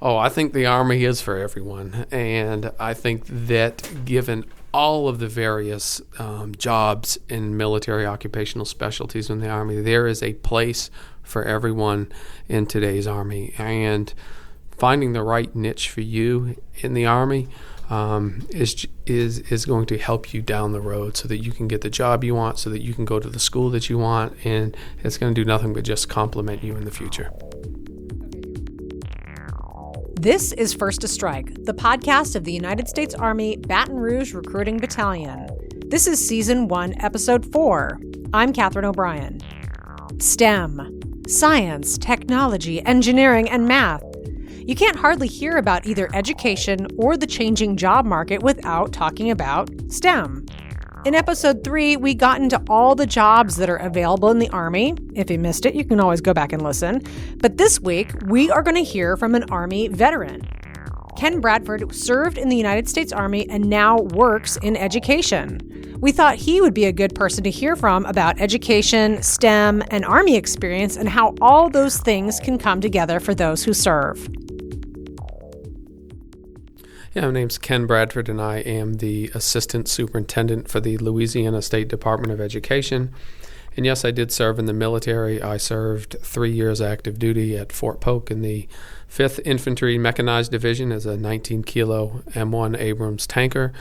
Oh, I think the Army is for everyone. And I think that given all of the various jobs in military occupational specialties in the Army, there is a place for everyone in today's Army. And finding the right niche for you in the Army is going to help you down the road so that you can get the job you want, so that you can go to the school that you want, and it's going to do nothing but just complement you in the future. This is First to Strike, the podcast of the United States Army Baton Rouge Recruiting Battalion. This is Season 1, Episode 4. I'm Catherine O'Brien. STEM, science, technology, engineering, and math. You can't hardly hear about either education or the changing job market without talking about STEM. In Episode 3, we got into all the jobs that are available in the Army. If you missed it, you can always go back and listen. But this week, we are going to hear from an Army veteran. Ken Bradford served in the United States Army and now works in education. We thought he would be a good person to hear from about education, STEM, and Army experience and how all those things can come together for those who serve. Yeah, my name's Ken Bradford, and I am the Assistant Superintendent for the Louisiana State Department of Education. And yes, I did serve in the military. I served 3 years active duty at Fort Polk in the 5th Infantry Mechanized Division as a 19-kilo M1 Abrams tanker.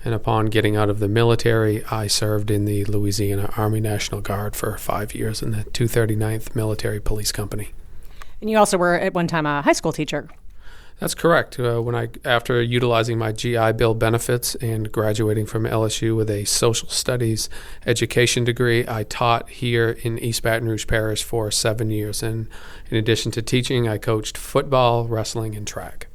And upon getting out of the military, I served in the Louisiana Army National Guard for 5 years in the 239th Military Police Company. And you also were at one time a high school teacher. That's correct. After utilizing my GI Bill benefits and graduating from LSU with a social studies education degree, I taught here in East Baton Rouge Parish for 7 years. And in addition to teaching, I coached football, wrestling, and track.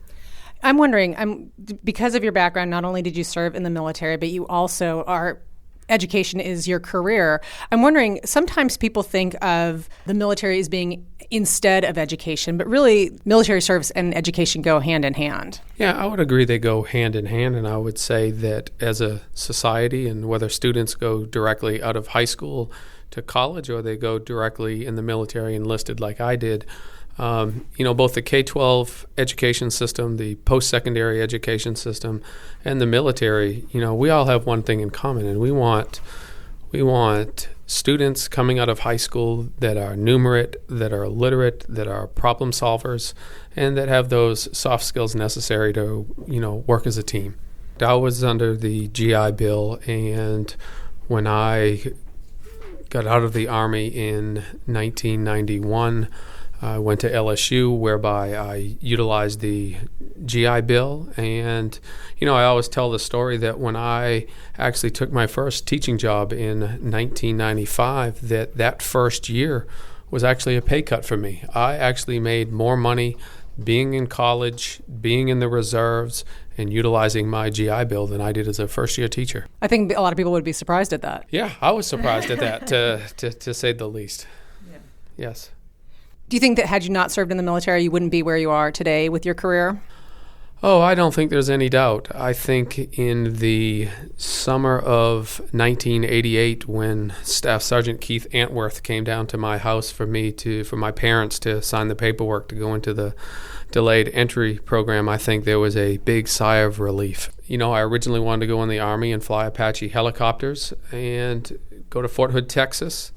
I'm wondering, because of your background, not only did you serve in the military, but you also are education is your career. I'm wondering, sometimes people think of the military as being instead of education, but really military service and education go hand in hand. Yeah, I would agree they go hand in hand, and I would say that as a society, and whether students go directly out of high school to college or they go directly in the military enlisted like I did, both the K-12 education system, the post-secondary education system, and the military, we all have one thing in common, and we want students coming out of high school that are numerate, that are literate, that are problem solvers, and that have those soft skills necessary to, work as a team. I was under the GI Bill, and when I got out of the Army in 1991, I went to LSU, whereby I utilized the GI Bill. And, I always tell the story that when I actually took my first teaching job in 1995, that first year was actually a pay cut for me. I actually made more money being in college, being in the reserves, and utilizing my GI Bill than I did as a first-year teacher. I think a lot of people would be surprised at that. Yeah, I was surprised at that, to say the least. Yeah. Yes. Do you think that had you not served in the military, you wouldn't be where you are today with your career? Oh, I don't think there's any doubt. I think in the summer of 1988, when Staff Sergeant Keith Antworth came down to my house for my parents to sign the paperwork to go into the delayed entry program, I think there was a big sigh of relief. I originally wanted to go in the Army and fly Apache helicopters and go to Fort Hood, Texas.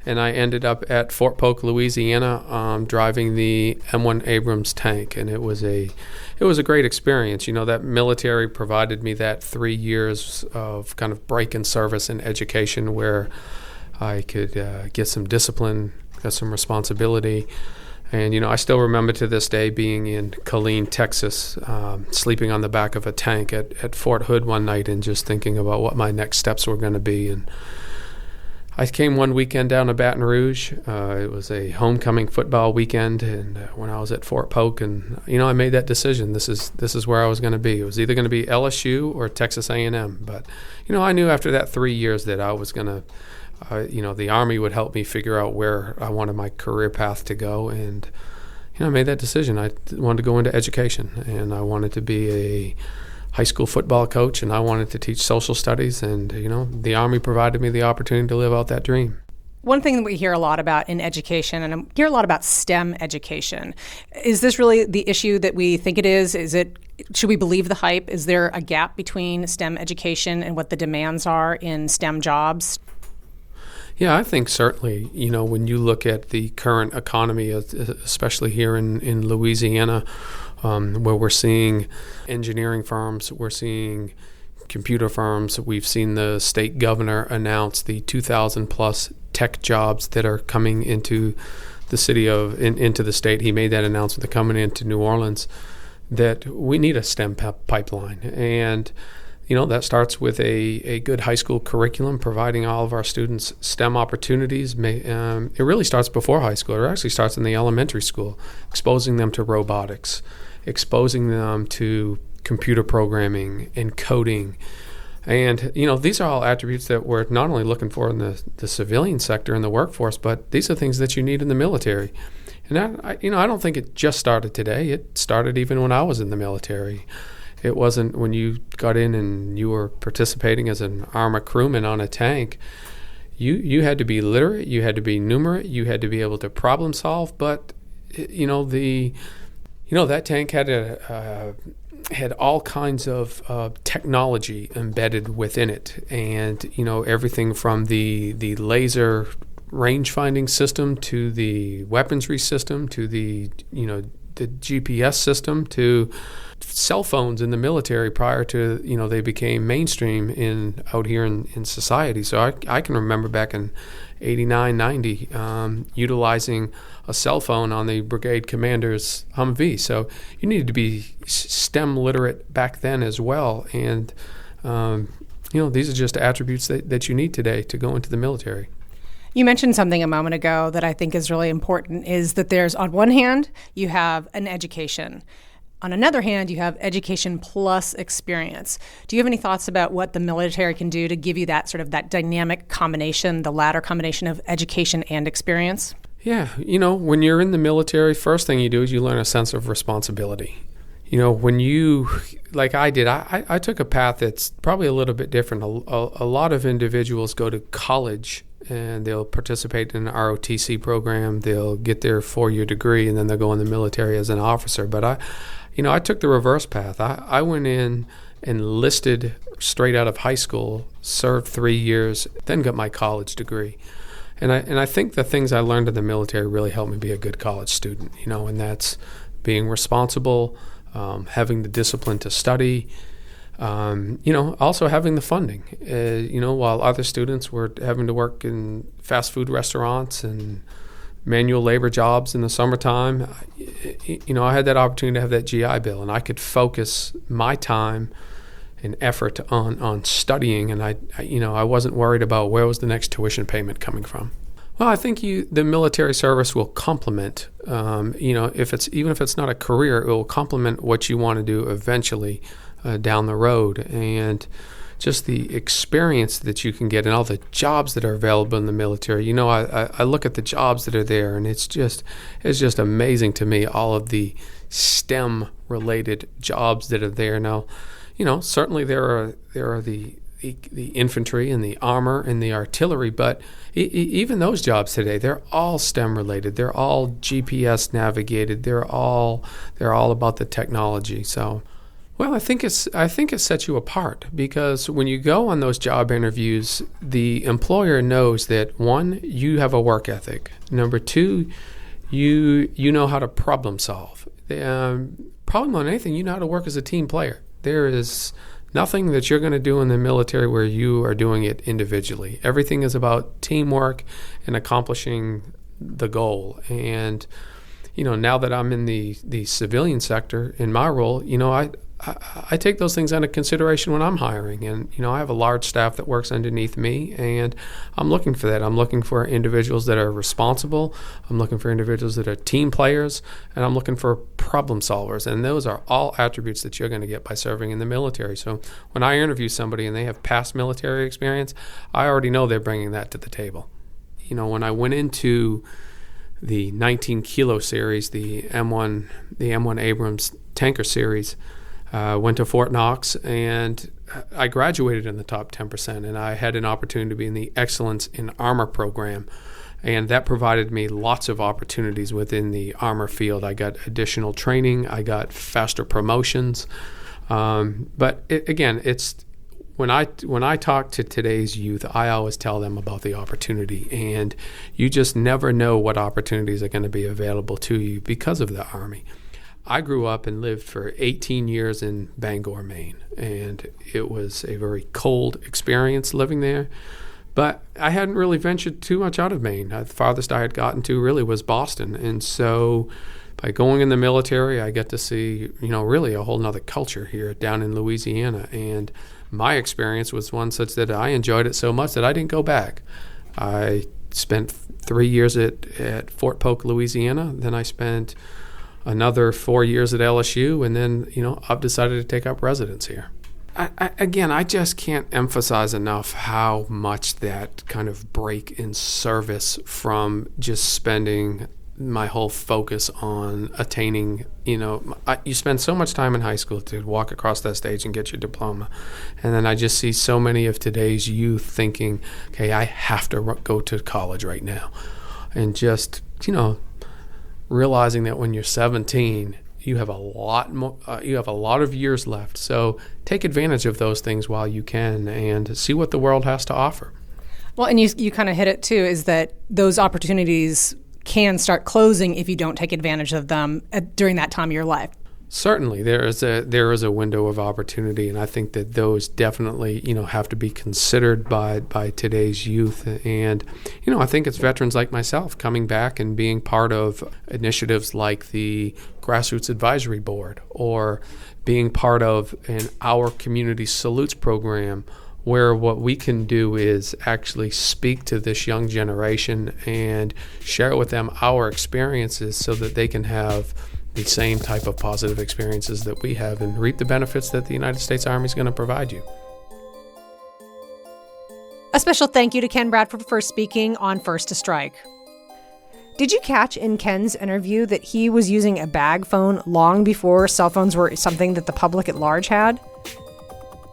And I ended up at Fort Polk, Louisiana, driving the M1 Abrams tank, and it was a great experience. That military provided me that 3 years of kind of break in service and education, where I could get some discipline, get some responsibility, and I still remember to this day being in Killeen, Texas, sleeping on the back of a tank at Fort Hood one night, and just thinking about what my next steps were going to be. And I came one weekend down to Baton Rouge. It was a homecoming football weekend, and when I was at Fort Polk, and I made that decision. This is where I was going to be. It was either going to be LSU or Texas A&M. But I knew after that 3 years that I was going to, the Army would help me figure out where I wanted my career path to go, and I made that decision. I wanted to go into education, and I wanted to be a high school football coach, and I wanted to teach social studies, and the Army provided me the opportunity to live out that dream. One thing that we hear a lot about in education, and I hear a lot about STEM education, is this really the issue that we think it is? Should we believe the hype? Is there a gap between STEM education and what the demands are in STEM jobs? Yeah, I think certainly, when you look at the current economy, especially here in Louisiana, where we're seeing engineering firms, we're seeing computer firms, we've seen the state governor announce the 2,000 plus tech jobs that are coming into the into the state. He made that announcement. They're coming into New Orleans, that we need a STEM pipeline. And that starts with a good high school curriculum, providing all of our students STEM opportunities. It really starts before high school. It actually starts in the elementary school, exposing them to robotics, exposing them to computer programming and coding. And, these are all attributes that we're not only looking for in the civilian sector in the workforce, but these are things that you need in the military. And I don't think it just started today. It started even when I was in the military. It wasn't when you got in and you were participating as an armor crewman on a tank. You had to be literate, you had to be numerate, you had to be able to problem solve. But that tank had all kinds of technology embedded within it, and everything from the laser range finding system to the weaponry system to the GPS system to cell phones in the military prior to they became mainstream out here in society. So I can remember back in 89, 90 utilizing a cell phone on the brigade commander's Humvee. So you needed to be STEM literate back then as well. And these are just attributes that you need today to go into the military. You mentioned something a moment ago that I think is really important, is that there's, on one hand, you have an education. On another hand, you have education plus experience. Do you have any thoughts about what the military can do to give you that sort of that dynamic combination, the latter combination of education and experience? Yeah, when you're in the military, first thing you do is you learn a sense of responsibility. When you, like I did, I took a path that's probably a little bit different. A lot of individuals go to college and they'll participate in an ROTC program. They'll get their 4-year degree, and then they'll go in the military as an officer. But I took the reverse path. I went in, enlisted straight out of high school, served 3 years, then got my college degree. And I think the things I learned in the military really helped me be a good college student, and that's being responsible, having the discipline to study, also having the funding. While other students were having to work in fast food restaurants and manual labor jobs in the summertime, I had that opportunity to have that GI Bill, and I could focus my time and effort on studying, and I wasn't worried about where was the next tuition payment coming from. Well, I think the military service will complement, if it's not a career, it will complement what you want to do eventually down the road, and just the experience that you can get and all the jobs that are available in the military. I look at the jobs that are there, and it's just amazing to me, all of the STEM-related jobs that are there now. Certainly there are the infantry and the armor and the artillery, but even those jobs today, they're all STEM related. They're all GPS navigated. They're all about the technology. So, well, I think it sets you apart, because when you go on those job interviews, the employer knows that, one, you have a work ethic. Number two, you know how to problem solve. Probably more than anything, you know how to work as a team player. There is nothing that you're going to do in the military where you are doing it individually. Everything is about teamwork and accomplishing the goal. And, now that I'm in the civilian sector in my role, I take those things into consideration when I'm hiring. And, I have a large staff that works underneath me, and I'm looking for that. I'm looking for individuals that are responsible. I'm looking for individuals that are team players, and I'm looking for problem solvers. And those are all attributes that you're going to get by serving in the military. So when I interview somebody and they have past military experience, I already know they're bringing that to the table. When I went into the 19 Kilo series, the M1 Abrams tanker series, went to Fort Knox, and I graduated in the top 10%, and I had an opportunity to be in the Excellence in Armor program, and that provided me lots of opportunities within the armor field. I got additional training, I got faster promotions, but it's when I talk to today's youth, I always tell them about the opportunity, and you just never know what opportunities are going to be available to you because of the Army. I grew up and lived for 18 years in Bangor, Maine, and it was a very cold experience living there. But I hadn't really ventured too much out of Maine. The farthest I had gotten to really was Boston. And so by going in the military, I get to see, really a whole nother culture here down in Louisiana. And my experience was one such that I enjoyed it so much that I didn't go back. I spent 3 years at Fort Polk, Louisiana. Then I spent another 4 years at LSU. And then, I've decided to take up residence here. I just can't emphasize enough how much that kind of break in service from just spending my whole focus on attaining, you spend so much time in high school to walk across that stage and get your diploma. And then I just see so many of today's youth thinking, okay, I have to go to college right now. And just, realizing that when you're 17, you have a lot more. You have a lot of years left. So take advantage of those things while you can, and see what the world has to offer. Well, and you kind of hit it too, is that those opportunities can start closing if you don't take advantage of them during that time of your life. Certainly, there is a window of opportunity, and I think that those definitely have to be considered by today's youth. And I think it's veterans like myself coming back and being part of initiatives like the Grassroots Advisory Board, or being part of an Our Community Salutes program, where what we can do is actually speak to this young generation and share with them our experiences so that they can have the same type of positive experiences that we have and reap the benefits that the United States Army is going to provide you. A special thank you to Ken Bradford for speaking on First to Strike. Did you catch in Ken's interview that he was using a bag phone long before cell phones were something that the public at large had?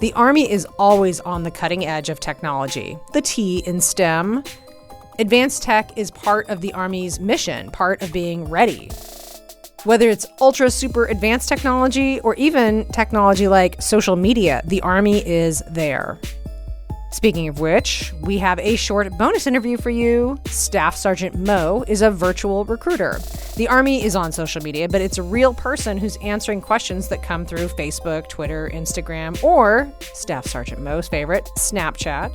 The Army is always on the cutting edge of technology, the T in STEM. Advanced tech is part of the Army's mission, part of being ready. Whether it's ultra super advanced technology or even technology like social media, the Army is there. Speaking of which, we have a short bonus interview for you. Staff Sergeant Mo is a virtual recruiter. The Army is on social media, but it's a real person who's answering questions that come through Facebook, Twitter, Instagram, or Staff Sergeant Mo's favorite, Snapchat.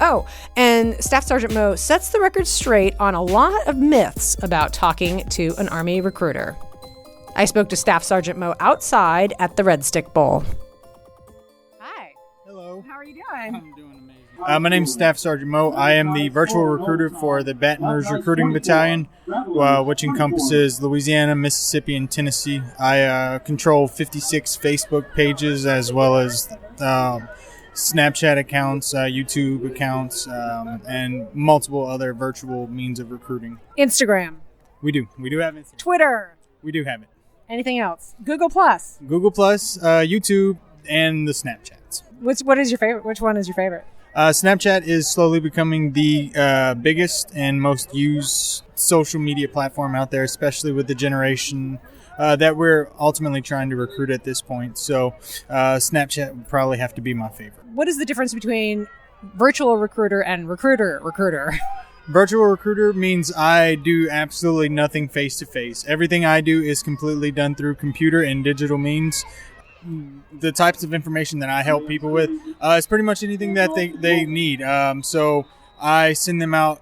Oh, and Staff Sergeant Mo sets the record straight on a lot of myths about talking to an Army recruiter. I spoke to Staff Sergeant Mo outside at the Red Stick Bowl. Hi. Hello. How are you doing? I'm doing amazing. My name's Staff Sergeant Mo. I am the virtual recruiter for the BatonRouge Recruiting Battalion, which encompasses Louisiana, Mississippi, and Tennessee. I control 56 Facebook pages as well as Snapchat accounts, YouTube accounts, and multiple other virtual means of recruiting. Instagram. We do have Instagram. Twitter. We do have it. Anything else? Google Plus. Google Plus, YouTube, and the Snapchats. What is your favorite? Which one is your favorite? Snapchat is slowly becoming the biggest and most used social media platform out there, especially with the generation that we're ultimately trying to recruit at this point. So Snapchat would probably have to be my favorite. What is the difference between virtual recruiter and recruiter? Virtual recruiter means I do absolutely nothing face-to-face. Everything I do is completely done through computer and digital means. The types of information that I help people with is pretty much anything that they need. So I send them out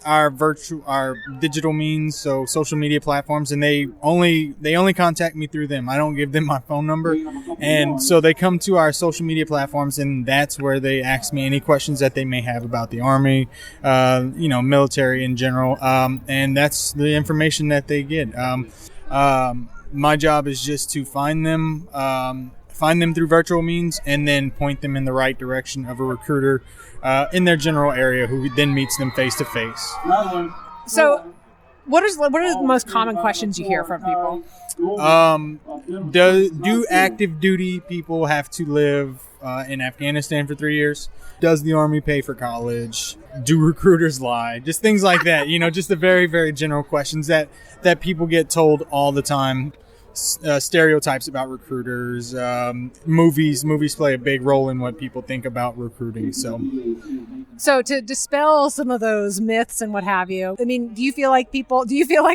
our digital means, so social media platforms, and they only contact me through them. I don't give them my phone number, and so they come to our social media platforms, and that's where they ask me any questions that they may have about the Army, military in general, and that's the information that they get. My job is just to find them through virtual means, and then point them in the right direction of a recruiter in their general area, who then meets them face to face. So, what are the most common questions you hear from people? Do active duty people have to live in Afghanistan for 3 years? Does the Army pay for college? Do recruiters lie? Just things like that. Just the very, very general questions that people get told all the time. Stereotypes about recruiters. Movies play a big role in what people think about recruiting. So to dispel some of those myths and what have you, I mean, do you feel like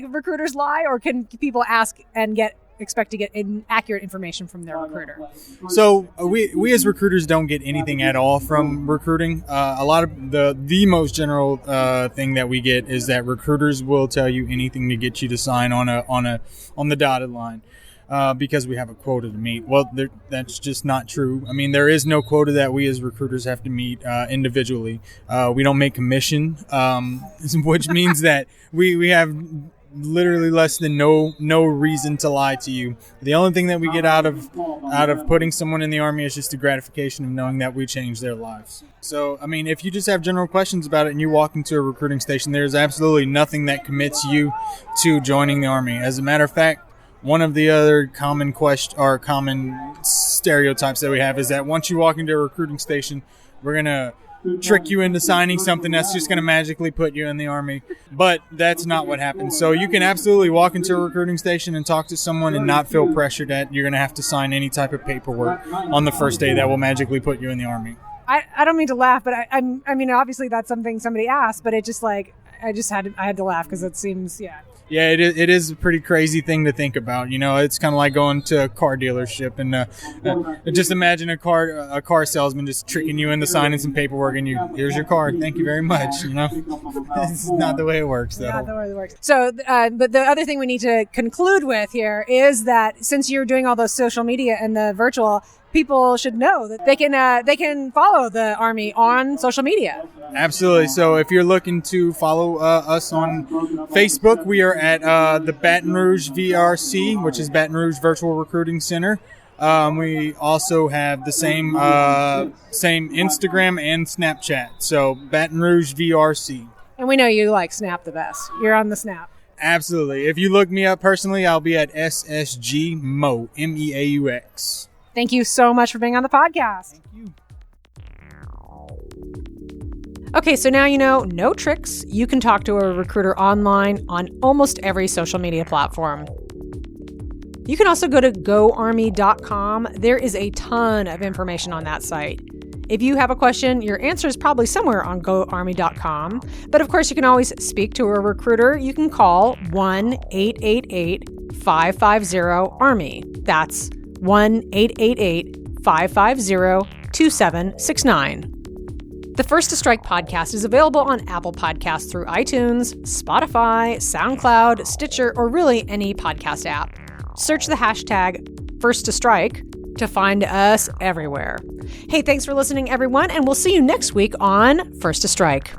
recruiters lie, or can people ask and expect to get accurate information from their recruiter? So we as recruiters don't get anything at all from recruiting. A lot of the most general thing that we get is that recruiters will tell you anything to get you to sign on the dotted line. Because we have a quota to meet. Well, that's just not true. I mean, there is no quota that we as recruiters have to meet individually. We don't make commission, which means that we have literally less than no reason to lie to you. The only thing that we get out of putting someone in the Army is just the gratification of knowing that we changed their lives. So, I mean, if you just have general questions about it and you walk into a recruiting station, there's absolutely nothing that commits you to joining the Army. As a matter of fact, one of the other common stereotypes that we have is that once you walk into a recruiting station, we're going to trick you into signing something that's just going to magically put you in the Army. But that's not what happens. So you can absolutely walk into a recruiting station and talk to someone and not feel pressured that you're going to have to sign any type of paperwork on the first day that will magically put you in the Army. I don't mean to laugh, but I mean, obviously that's something somebody asked, but it just I had to laugh because it seems, Yeah, it is a pretty crazy thing to think about. It's kind of like going to a car dealership and just imagine a car salesman just tricking you into signing some paperwork and here's your card. Thank you very much. It's not the way it works, though. Not the way it works. So, but the other thing we need to conclude with here is that since you're doing all those social media and the virtual, people should know that they can follow the Army on social media. Absolutely. So if you're looking to follow us on Facebook, we are at the BatonRouge VRC, which is Baton Rouge Virtual Recruiting Center. We also have the same Instagram and Snapchat. So Baton Rouge VRC. And we know you like Snap the best. You're on the Snap. Absolutely. If you look me up personally, I'll be at SSGMaux, MEAUX. Thank you so much for being on the podcast. Thank you. Okay, so now you know, no tricks. You can talk to a recruiter online on almost every social media platform. You can also go to goarmy.com. There is a ton of information on that site. If you have a question, your answer is probably somewhere on goarmy.com. But of course, you can always speak to a recruiter. You can call 1-888-550-ARMY. That's 1-888-550-2769. The First to Strike podcast is available on Apple Podcasts through iTunes, Spotify, SoundCloud, Stitcher, or really any podcast app. Search the hashtag First to Strike to find us everywhere. Hey, thanks for listening, everyone, and we'll see you next week on First to Strike.